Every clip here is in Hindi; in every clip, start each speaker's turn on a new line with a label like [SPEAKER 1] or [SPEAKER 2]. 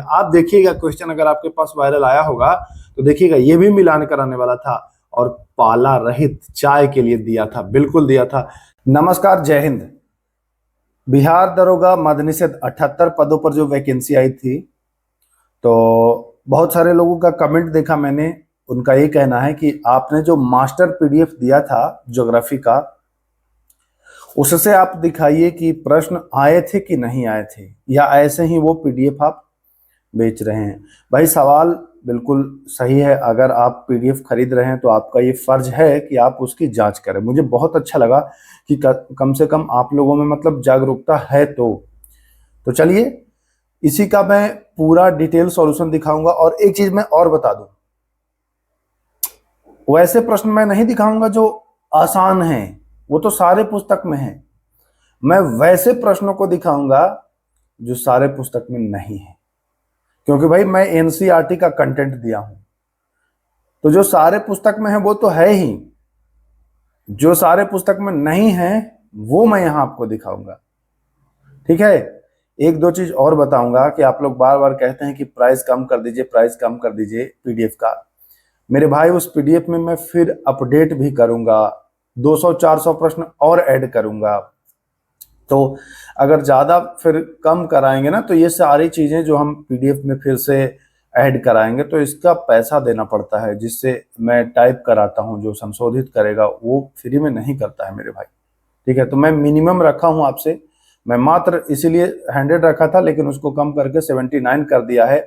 [SPEAKER 1] आप देखिएगा क्वेश्चन अगर आपके पास वायरल आया होगा तो देखिएगा ये भी मिलान कराने वाला था और पाला रहित चाय के लिए दिया था, बिल्कुल दिया था। नमस्कार, जय हिंद। बिहार दरोगा मद निषेध 78 पदों पर जो वैकेंसी आई थी, तो बहुत सारे लोगों का कमेंट देखा मैंने, उनका ये कहना है कि आपने जो मास्टर पीडीएफ दिया था ज्योग्राफी का, उससे आप दिखाइए कि प्रश्न आए थे कि नहीं आए थे, या ऐसे ही वो पीडीएफ आप बेच रहे हैं। भाई सवाल बिल्कुल सही है, अगर आप पीडीएफ खरीद रहे हैं तो आपका ये फर्ज है कि आप उसकी जांच करें। मुझे बहुत अच्छा लगा कि कम से कम आप लोगों में मतलब जागरूकता है। तो चलिए इसी का मैं पूरा डिटेल सॉल्यूशन दिखाऊंगा। और एक चीज मैं और बता दूं, वैसे प्रश्न मैं नहीं दिखाऊंगा जो आसान हैं, वो तो सारे पुस्तक में है। मैं वैसे प्रश्नों को दिखाऊंगा जो सारे पुस्तक में नहीं है, क्योंकि भाई मैं एनसीईआरटी का कंटेंट दिया हूं। तो जो सारे पुस्तक में है वो तो है ही, जो सारे पुस्तक में नहीं है वो मैं यहां आपको दिखाऊंगा। ठीक है, एक दो चीज और बताऊंगा कि आप लोग बार बार कहते हैं कि प्राइस कम कर दीजिए, प्राइस कम कर दीजिए पीडीएफ का। मेरे भाई उस पीडीएफ में मैं फिर अपडेट भी करूंगा, 200-400 प्रश्न और ऐड करूंगा। तो अगर ज्यादा फिर कम कराएंगे ना, तो ये सारी चीजें जो हम पीडीएफ में फिर से ऐड कराएंगे तो इसका पैसा देना पड़ता है, जिससे मैं टाइप कराता हूं, जो संशोधित करेगा वो फ्री में नहीं करता है मेरे भाई। ठीक है, तो मैं मिनिमम रखा हूं आपसे, मैं मात्र इसीलिए 100 रखा था, लेकिन उसको कम करके 79 कर दिया है।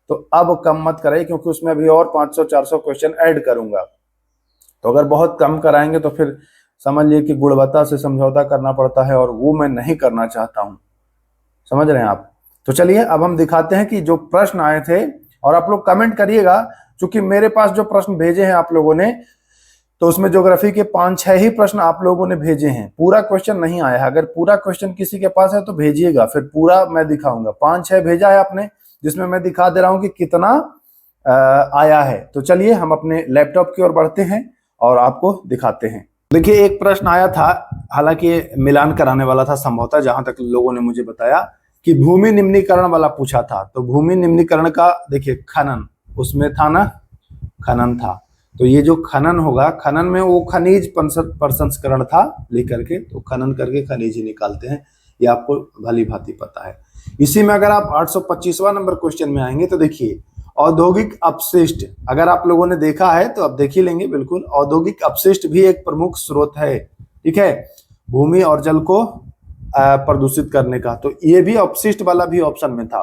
[SPEAKER 1] तो अब कम मत कराइए, क्योंकि उसमें अभी और 500-400 क्वेश्चन ऐड करूंगा। तो अगर बहुत कम कराएंगे तो फिर समझ लीजिए कि गुणवत्ता से समझौता करना पड़ता है, और वो मैं नहीं करना चाहता हूं। समझ रहे हैं आप? तो चलिए अब हम दिखाते हैं कि जो प्रश्न आए थे, और आप लोग कमेंट करिएगा, क्योंकि मेरे पास जो प्रश्न भेजे हैं आप लोगों ने, तो उसमें ज्योग्राफी के 5-6 ही प्रश्न आप लोगों ने भेजे हैं, पूरा क्वेश्चन नहीं आया है। अगर पूरा क्वेश्चन किसी के पास है तो भेजिएगा, फिर पूरा मैं दिखाऊंगा। 5-6 भेजा है आपने, जिसमें मैं दिखा दे रहा हूं कि कितना आया है। तो चलिए हम अपने लैपटॉप की ओर बढ़ते हैं और आपको दिखाते हैं। देखिए एक प्रश्न आया था, हालांकि मिलान कराने वाला था संभवतः, जहां तक लोगों ने मुझे बताया कि भूमि निम्नीकरण वाला पूछा था। तो भूमि निम्नीकरण का देखिए खनन, उसमें था ना, खनन था। तो ये जो खनन होगा, खनन में वो खनिज प्रसंस्करण था लेकर के, तो खनन करके खनिज ही निकालते हैं, ये आपको भली भांति पता है। इसी में अगर आप 825वां नंबर क्वेश्चन में आएंगे तो देखिए औद्योगिक अपशिष्ट, अगर आप लोगों ने देखा है तो अब देख ही लेंगे बिल्कुल। औद्योगिक अपशिष्ट भी एक प्रमुख स्रोत है, ठीक है, भूमि और जल को प्रदूषित करने का। तो ये भी अपशिष्ट वाला भी ऑप्शन में था,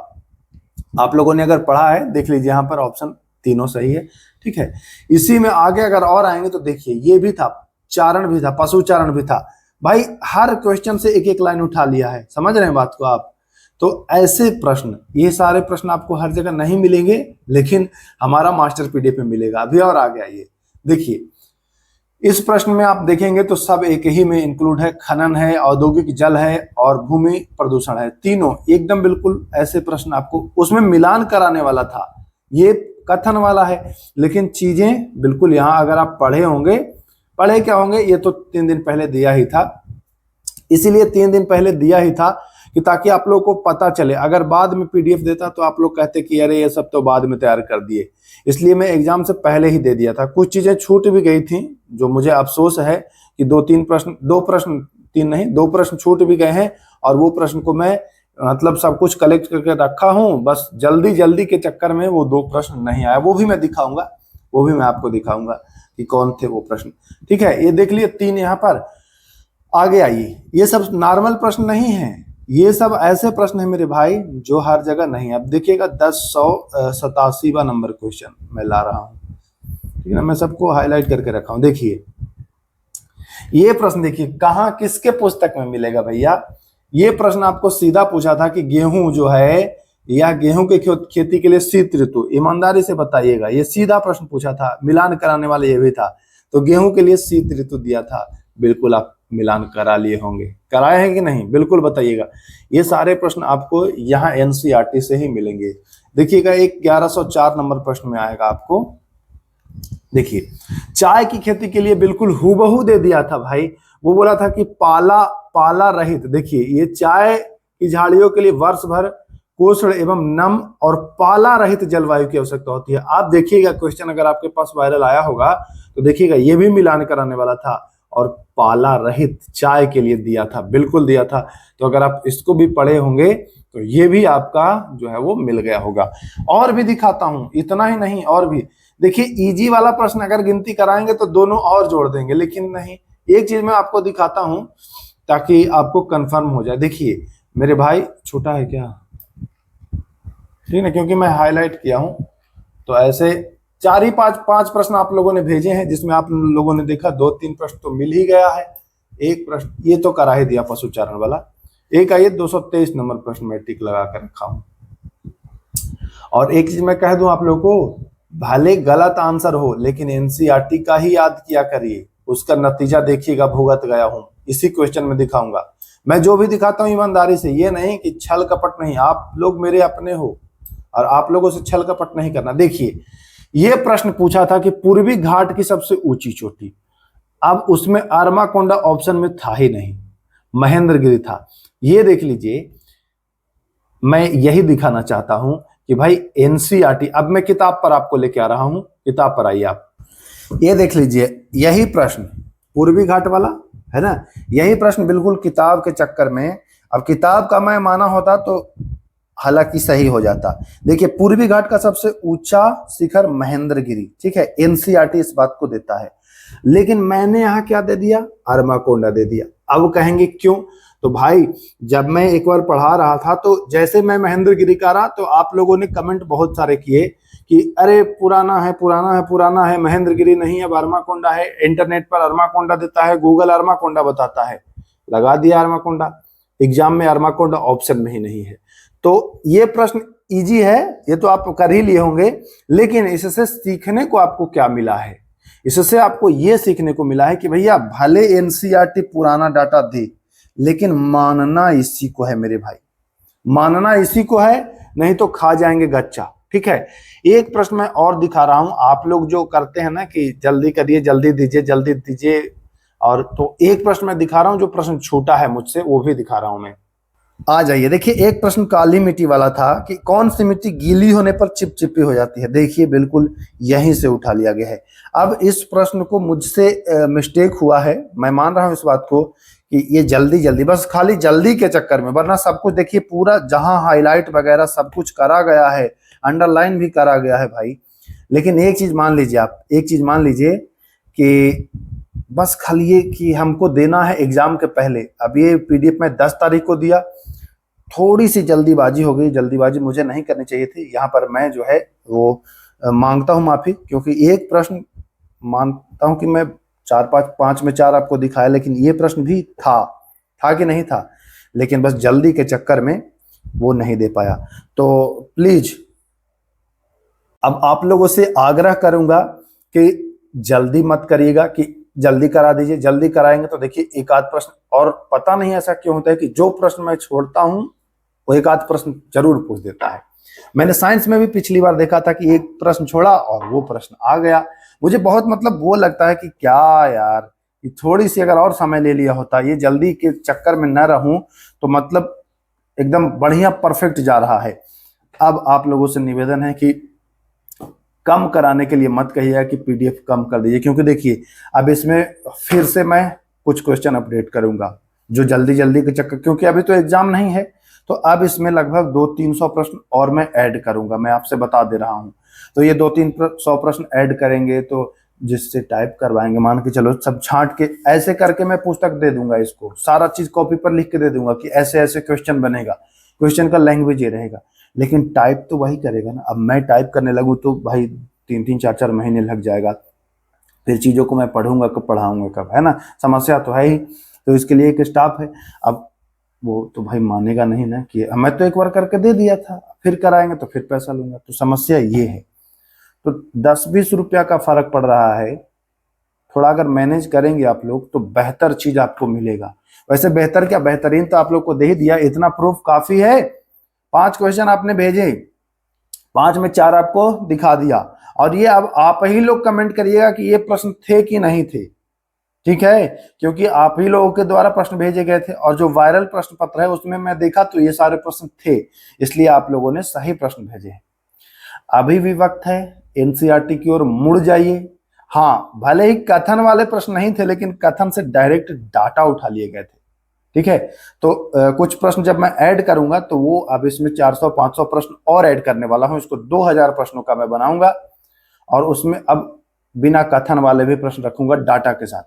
[SPEAKER 1] आप लोगों ने अगर पढ़ा है देख लीजिए, यहाँ पर ऑप्शन तीनों सही है। ठीक है, इसी में आगे अगर और आएंगे तो देखिए ये भी था, चारण भी था, पशु चारण भी था। भाई हर क्वेश्चन से एक एक लाइन उठा लिया है, समझ रहे हैं बात को आप? तो ऐसे प्रश्न, ये सारे प्रश्न आपको हर जगह नहीं मिलेंगे, लेकिन हमारा मास्टर पीडीएफ में मिलेगा। अभी और आगे आइए, देखिए इस प्रश्न में आप देखेंगे तो सब एक ही में इंक्लूड है, खनन है, औद्योगिक जल है और भूमि प्रदूषण है, तीनों एकदम बिल्कुल ऐसे प्रश्न आपको। उसमें मिलान कराने वाला था, ये कथन वाला है, लेकिन चीजें बिल्कुल यहाँ अगर आप पढ़े होंगे, पढ़े क्या होंगे, ये तो 3 दिन पहले दिया ही था, इसीलिए 3 दिन पहले दिया ही था कि ताकि आप लोगों को पता चले। अगर बाद में पीडीएफ देता तो आप लोग कहते कि अरे ये सब तो बाद में तैयार कर दिए, इसलिए मैं एग्जाम से पहले ही दे दिया था। कुछ चीजें छूट भी गई थी, जो मुझे अफसोस है कि 2 प्रश्न छूट भी गए हैं, और वो प्रश्न को मैं मतलब सब कुछ कलेक्ट करके रखा हूं, बस जल्दी जल्दी के चक्कर में वो 2 प्रश्न नहीं आया। वो भी मैं दिखाऊंगा, वो भी मैं आपको दिखाऊंगा कि कौन थे वो प्रश्न। ठीक है, ये देख लिए 3 यहाँ पर। आगे आइए, ये सब नॉर्मल प्रश्न नहीं है, ये सब ऐसे प्रश्न है मेरे भाई जो हर जगह नहीं है। अब देखिएगा 1087वां नंबर क्वेश्चन मैं ला रहा हूं, ठीक है ना, मैं सबको हाईलाइट करके रखा हूं। देखिए ये प्रश्न, देखिए कहाँ किसके पुस्तक में मिलेगा भैया। ये प्रश्न आपको सीधा पूछा था कि गेहूं जो है, या गेहूं के खेती के लिए शीत ऋतु, ईमानदारी से बताइएगा, ये सीधा प्रश्न पूछा था। मिलान कराने वाला ये भी था, तो गेहूं के लिए शीत ऋतु दिया था। बिल्कुल आप मिलान करा लिए होंगे, कराए हैं कि नहीं, बिल्कुल बताइएगा। ये सारे प्रश्न आपको यहाँ एनसीईआरटी से ही मिलेंगे। देखिएगा एक 1104 नंबर प्रश्न में आएगा आपको, देखिए चाय की खेती के लिए बिल्कुल हूबहू दे दिया था भाई। वो बोला था कि पाला रहित, देखिए ये चाय की झाड़ियों के लिए वर्ष भर कोष्ण एवं नम और पाला रहित जलवायु की आवश्यकता होती है। आप देखिएगा क्वेश्चन अगर आपके पास वायरल आया होगा तो देखिएगा ये भी मिलान कराने वाला था और पाला रहित चाय के लिए दिया था, बिल्कुल दिया था। तो अगर आप इसको भी पढ़े होंगे तो ये भी आपका जो है वो मिल गया होगा। और भी दिखाता हूं, इतना ही नहीं और भी देखिए। इजी वाला प्रश्न अगर गिनती कराएंगे तो दोनों और जोड़ देंगे, लेकिन नहीं, एक चीज मैं आपको दिखाता हूं ताकि आपको कंफर्म हो जाए। देखिए मेरे भाई, छोटा है क्या, ठीक है, क्योंकि मैं हाईलाइट किया हूं तो ऐसे चार ही पांच प्रश्न आप लोगों ने भेजे हैं, जिसमें आप लोगों ने देखा 2-3 प्रश्न तो मिल ही गया है। एक प्रश्न ये तो करा ही दिया पशुचारण वाला, एक आइए 223 नंबर प्रश्न में टिक लगा कर रखा हूं। और एक चीज मैं कह दूं आप लोगों को, भले गलत आंसर हो लेकिन एनसीईआरटी का ही याद किया करिए, उसका नतीजा देखिएगा, भुगत गया हूं, इसी क्वेश्चन में दिखाऊंगा। मैं जो भी दिखाता हूं ईमानदारी से, ये नहीं कि छल कपट नहीं, आप लोग मेरे अपने हो और आप लोगों से छल कपट नहीं करना। देखिए ये प्रश्न पूछा था कि पूर्वी घाट की सबसे ऊंची चोटी, अब उसमें अरमाकोंडा ऑप्शन में था ही नहीं, महेंद्रगिरी था। ये देख लीजिए, मैं यही दिखाना चाहता हूं कि भाई एनसीईआरटी, अब मैं किताब पर आपको लेके आ रहा हूं, किताब पर आइए आप, ये देख लीजिए, यही प्रश्न पूर्वी घाट वाला है ना, यही प्रश्न बिल्कुल किताब के चक्कर में, अब किताब का मैं माना होता तो हालांकि सही हो जाता। देखिए पूर्वी घाट का सबसे ऊंचा शिखर महेंद्रगिरी, ठीक है, एनसीईआरटी इस बात को देता है, लेकिन मैंने यहां क्या दे दिया, अरमाकोंडा दे दिया। अब कहेंगे क्यों, तो भाई जब मैं एक बार पढ़ा रहा था तो जैसे मैं महेंद्रगिरी का रहा तो आप लोगों ने कमेंट बहुत सारे किए कि अरे पुराना है पुराना है पुराना है, महेंद्रगिरी नहीं अब अरमाकोंडा है, इंटरनेट पर अरमाकोंडा देता है, गूगल अरमाकोंडा बताता है, लगा दिया अरमाकोंडा। एग्जाम में अरमाकोंडा ऑप्शन में ही नहीं है। तो ये प्रश्न इजी है, ये तो आप कर ही लिए होंगे, लेकिन इससे सीखने को आपको क्या मिला है, इससे आपको ये सीखने को मिला है कि भैया भले एनसीईआरटी पुराना डाटा दे, लेकिन मानना इसी को है मेरे भाई, मानना इसी को है, नहीं तो खा जाएंगे गच्चा, ठीक है। एक प्रश्न मैं और दिखा रहा हूं, आप लोग जो करते हैं ना कि जल्दी करिए, जल्दी दीजिए, जल्दी दीजिए, और तो एक प्रश्न मैं दिखा रहा हूं जो प्रश्न छूटा है मुझसे, वो भी दिखा रहा हूं मैं। आ जाइए, देखिए एक प्रश्न काली मिट्टी वाला था कि कौन सी मिट्टी गीली होने पर चिपचिपी हो जाती है। देखिए बिल्कुल यहीं से उठा लिया गया है। अब इस प्रश्न को मुझसे मिस्टेक हुआ है, मैं मान रहा हूं इस बात को कि ये जल्दी जल्दी, बस खाली जल्दी के चक्कर में, वरना सब कुछ देखिए पूरा जहां हाईलाइट वगैरह सब कुछ करा गया है, अंडरलाइन भी करा गया है भाई। लेकिन एक चीज मान लीजिए आप, एक चीज मान लीजिए कि बस खाली ये कि हमको देना है एग्जाम के पहले। अब ये पीडीएफ में 10 तारीख को दिया, थोड़ी सी जल्दीबाजी हो गई, जल्दीबाजी मुझे नहीं करनी चाहिए थी। यहाँ पर मैं जो है वो मांगता हूँ माफी, क्योंकि एक प्रश्न मानता हूँ कि मैं 4-5 में 4 आपको दिखाया, लेकिन ये प्रश्न भी था कि नहीं था, लेकिन बस जल्दी के चक्कर में वो नहीं दे पाया। तो प्लीज अब आप लोगों से आग्रह करूंगा कि जल्दी मत करिएगा, कि जल्दी करा दीजिए। जल्दी कराएंगे तो देखिए एक आध प्रश्न, और पता नहीं ऐसा क्यों होता है कि जो प्रश्न मैं छोड़ता हूं वो एक आध प्रश्न जरूर पूछ देता है। मैंने साइंस में भी पिछली बार देखा था कि एक प्रश्न छोड़ा और वो प्रश्न आ गया। मुझे बहुत मतलब वो लगता है कि क्या यार, कि थोड़ी सी अगर और समय ले लिया होता, ये जल्दी के चक्कर में न रहूं तो मतलब एकदम बढ़िया परफेक्ट जा रहा है। अब आप लोगों से निवेदन है कि कम कराने के लिए मत कहिएगा कि पीडीएफ कम कर दीजिए, क्योंकि देखिए अब इसमें फिर से मैं कुछ क्वेश्चन अपडेट करूंगा जो जल्दी जल्दी के चक्कर, क्योंकि अभी तो एग्जाम नहीं है, तो अब इसमें लगभग 200-300 प्रश्न और मैं ऐड करूंगा, मैं आपसे बता दे रहा हूं। तो ये 200-300 प्रश्न ऐड करेंगे तो जिससे टाइप करवाएंगे, मान के चलो सब छांट के ऐसे करके मैं पुस्तक दे दूंगा, इसको सारा चीज कॉपी पर लिख के दे दूंगा कि ऐसे ऐसे क्वेश्चन बनेगा, क्वेश्चन का लैंग्वेज ये रहेगा, लेकिन टाइप तो वही करेगा ना। अब मैं टाइप करने लगूं तो भाई 3-3 4-4 महीने लग जाएगा, फिर चीजों को मैं पढ़ूंगा कब, पढ़ाऊंगा कब, है ना, समस्या तो है ही। तो इसके लिए एक स्टाफ है, अब वो तो भाई मानेगा नहीं ना कि मैं तो एक बार करके दे दिया था, फिर कराएंगे तो फिर पैसा लूंगा, तो समस्या ये है। तो 10-20 रुपया का फर्क पड़ रहा है, थोड़ा अगर मैनेज करेंगे आप लोग तो बेहतर चीज आपको मिलेगा। वैसे बेहतर क्या, बेहतरीन तो आप लोग को दे ही दिया, इतना प्रूफ काफी है। 5 क्वेश्चन आपने भेजे, 5 में 4 आपको दिखा दिया, और ये अब आप ही लोग कमेंट करिएगा कि ये प्रश्न थे कि नहीं थे, ठीक है, क्योंकि आप ही लोगों के द्वारा प्रश्न भेजे गए थे और जो वायरल प्रश्न पत्र है उसमें मैं देखा तो ये सारे प्रश्न थे, इसलिए आप लोगों ने सही प्रश्न भेजे हैं। अभी भी वक्त है, एनसीईआरटी की ओर मुड़ जाइए। हाँ, भले ही कथन वाले प्रश्न नहीं थे, लेकिन कथन से डायरेक्ट डाटा उठा लिए गए थे। ठीक है, तो कुछ प्रश्न जब मैं ऐड करूंगा तो वो अब इसमें 400-500 प्रश्न और ऐड करने वाला हूं, इसको 2000 प्रश्नों का मैं बनाऊंगा और उसमें अब बिना कथन वाले भी प्रश्न रखूंगा डाटा के साथ।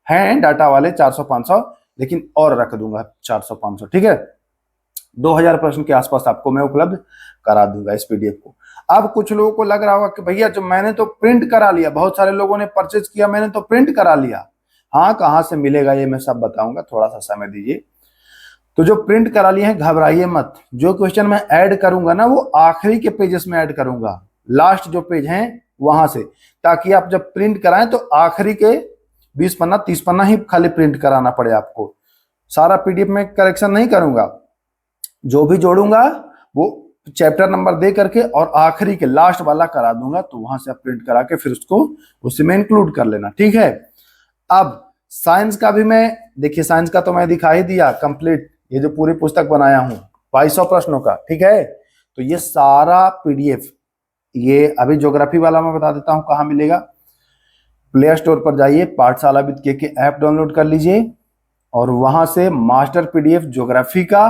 [SPEAKER 1] हैं डाटा वाले 400-500, लेकिन और रख दूंगा 400-500। ठीक है, 2000 प्रश्न के आसपास आपको मैं उपलब्ध करा दूंगा इस पीडीएफ को। अब कुछ लोगों को लग रहा होगा कि भैया जो मैंने तो प्रिंट करा लिया, बहुत सारे लोगों ने परचेज किया, मैंने तो प्रिंट करा लिया। हाँ, कहाँ से मिलेगा ये मैं सब बताऊंगा, थोड़ा सा समय दीजिए। तो जो प्रिंट करा लिए हैं घबराइए मत, जो क्वेश्चन मैं ऐड करूंगा ना वो आखिरी के पेजेस में ऐड करूंगा, लास्ट जो पेज हैं वहां से, ताकि आप जब प्रिंट कराएं तो आखिरी के 20 पन्ना 30 पन्ना ही खाली प्रिंट कराना पड़े आपको। सारा पीडीएफ में करेक्शन नहीं करूंगा, जो भी जोड़ूंगा वो चैप्टर नंबर दे करके और आखिरी के लास्ट वाला करा दूंगा, तो वहां से आप प्रिंट करा के फिर उसको उसी में इंक्लूड कर लेना। ठीक है, अब साइंस का भी मैं, देखिए साइंस का तो मैं दिखा ही दिया कंप्लीट, ये जो पूरी पुस्तक बनाया हूं 2200 प्रश्नों का। ठीक है, तो ये सारा पीडीएफ, ये अभी ज्योग्राफी वाला मैं बता देता हूं कहां मिलेगा। प्ले स्टोर पर जाइए, पाठशाला विद के ऐप डाउनलोड कर लीजिए और वहां से मास्टर पीडीएफ ज्योग्राफी का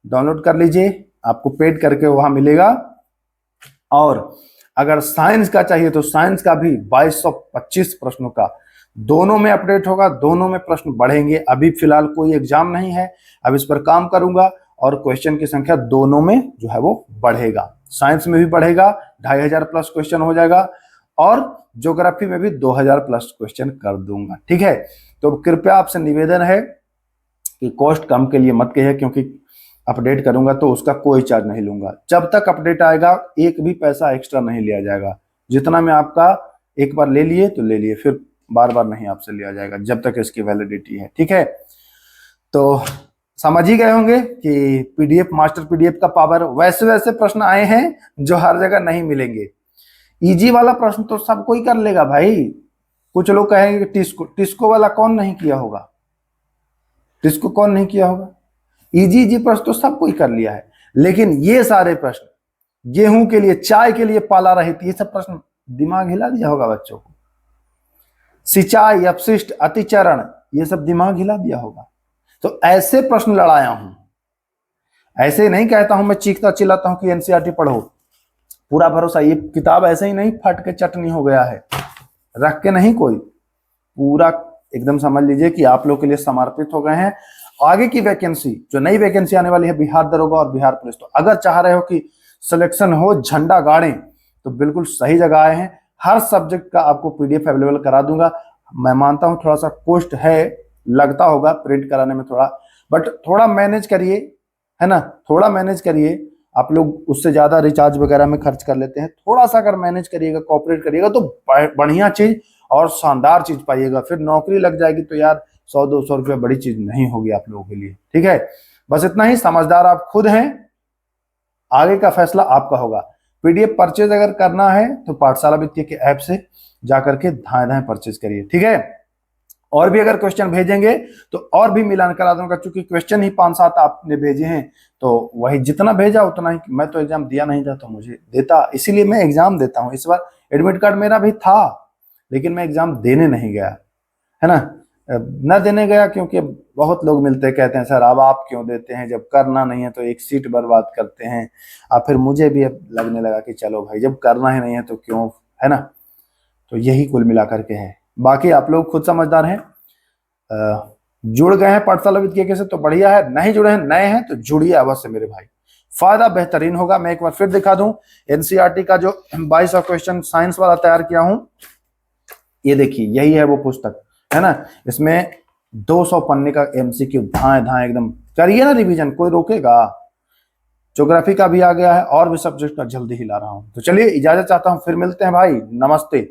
[SPEAKER 1] डाउनलोड कर लीजिए, आपको पेड करके वहां मिलेगा। और अगर साइंस का चाहिए तो साइंस का भी 2225 प्रश्नों का दोनों में अपडेट होगा, दोनों में प्रश्न बढ़ेंगे। अभी फिलहाल कोई एग्जाम नहीं है, अब इस पर काम करूंगा और क्वेश्चन की संख्या दोनों में जो है वो बढ़ेगा। साइंस में भी बढ़ेगा, 2500 प्लस क्वेश्चन हो जाएगा और ज्योग्राफी में भी 2000 प्लस क्वेश्चन कर दूंगा। ठीक है, तो कृपया आपसे निवेदन है कि कॉस्ट कम के लिए मत कहिए, क्योंकि अपडेट करूंगा तो उसका कोई चार्ज नहीं लूंगा। जब तक अपडेट आएगा एक भी पैसा एक्स्ट्रा नहीं लिया जाएगा। जितना मैं आपका एक बार ले लिए तो ले लिए, फिर बार बार नहीं आपसे लिया जाएगा जब तक इसकी वैलिडिटी है। ठीक है, तो समझ ही गए होंगे कि पीडीएफ, मास्टर पीडीएफ का पावर। वैसे वैसे प्रश्न आए हैं जो हर जगह नहीं मिलेंगे। इजी वाला प्रश्न तो सब कोई कर लेगा भाई। कुछ लोग कहेंगे कि टिस्को वाला कौन नहीं किया होगा, टिस्को कौन नहीं किया होगा। इजी प्रश्न तो सब कोई कर लिया है, लेकिन ये सारे प्रश्न, गेहूं के लिए, चाय के लिए पाला रहित, ये सब प्रश्न दिमाग हिला दिया होगा बच्चों को। सिंचाई, अपशिष्ट, अतिचरण, ये सब दिमाग हिला दिया होगा। तो ऐसे प्रश्न लड़ाया हूं, ऐसे नहीं कहता हूं मैं चीखता चिल्लाता हूं कि एनसीईआरटी पढ़ो। पूरा भरोसा, ये किताब ऐसे ही नहीं फट के चटनी हो गया है, रख के नहीं, कोई पूरा एकदम समझ लीजिए कि आप लोग के लिए समर्पित हो गए हैं। आगे की वैकेंसी, जो नई वैकेंसी आने वाली है बिहार दरोगा और बिहार पुलिस, तो अगर चाह रहे हो कि सिलेक्शन हो, झंडा गाड़ें, तो बिल्कुल सही जगह आए हैं। हर सब्जेक्ट का आपको पीडीएफ अवेलेबल करा दूंगा। मैं मानता हूं थोड़ा सा कॉस्ट है, लगता होगा प्रिंट कराने में थोड़ा, बट थोड़ा मैनेज करिए, है ना, थोड़ा मैनेज करिए। आप लोग उससे ज्यादा रिचार्ज वगैरह में खर्च कर लेते हैं, थोड़ा सा अगर मैनेज करिएगा, कॉपरेट करिएगा तो बढ़िया चीज और शानदार चीज पाइएगा। फिर नौकरी लग जाएगी तो यार 100-200 रुपये बड़ी चीज नहीं होगी आप लोगों के लिए। ठीक है, बस इतना ही। समझदार आप खुद हैं, आगे का फैसला आपका होगा। पीडीएफ परचेज अगर करना है तो पाठशाला वित्तीय के ऐप से जाकर के धाए धाए परचेज करिए। ठीक है, और भी अगर क्वेश्चन भेजेंगे तो और भी मिलान करा दूंगा, क्योंकि क्वेश्चन ही 5-7 आपने भेजे हैं, तो वही जितना भेजा उतना ही। मैं तो एग्जाम दिया नहीं था तो मुझे देता, इसीलिए मैं एग्जाम देता हूँ। इस बार एडमिट कार्ड मेरा भी था, लेकिन मैं एग्जाम देने नहीं गया, है ना, न देने गया, क्योंकि बहुत लोग मिलते कहते हैं सर अब आप क्यों देते हैं, जब करना नहीं है तो एक सीट बर्बाद करते हैं। अब फिर मुझे भी अब लगने लगा कि चलो भाई जब करना ही नहीं है तो क्यों, है ना। तो यही कुल मिला करके है। बाकी आप लोग खुद समझदार हैं, जुड़ गए हैं पाठशाला वित्तीय से तो बढ़िया है, नहीं जुड़े हैं, नए हैं तो जुड़िए अवश्य मेरे भाई, फायदा बेहतरीन होगा। मैं एक बार फिर दिखा दूं, एनसीईआरटी का जो 2200 क्वेश्चन साइंस वाला तैयार किया हूं, ये देखिए यही है वो पुस्तक, है ना। इसमें 200 पन्ने का एमसीक्यू, धाए धाए एकदम करिए ना रिवीजन, कोई रोकेगा। ज्योग्राफी का भी आ गया है और भी सब्जेक्ट का जल्दी ही ला रहा हूं। तो चलिए इजाजत चाहता हूं, फिर मिलते हैं भाई, नमस्ते।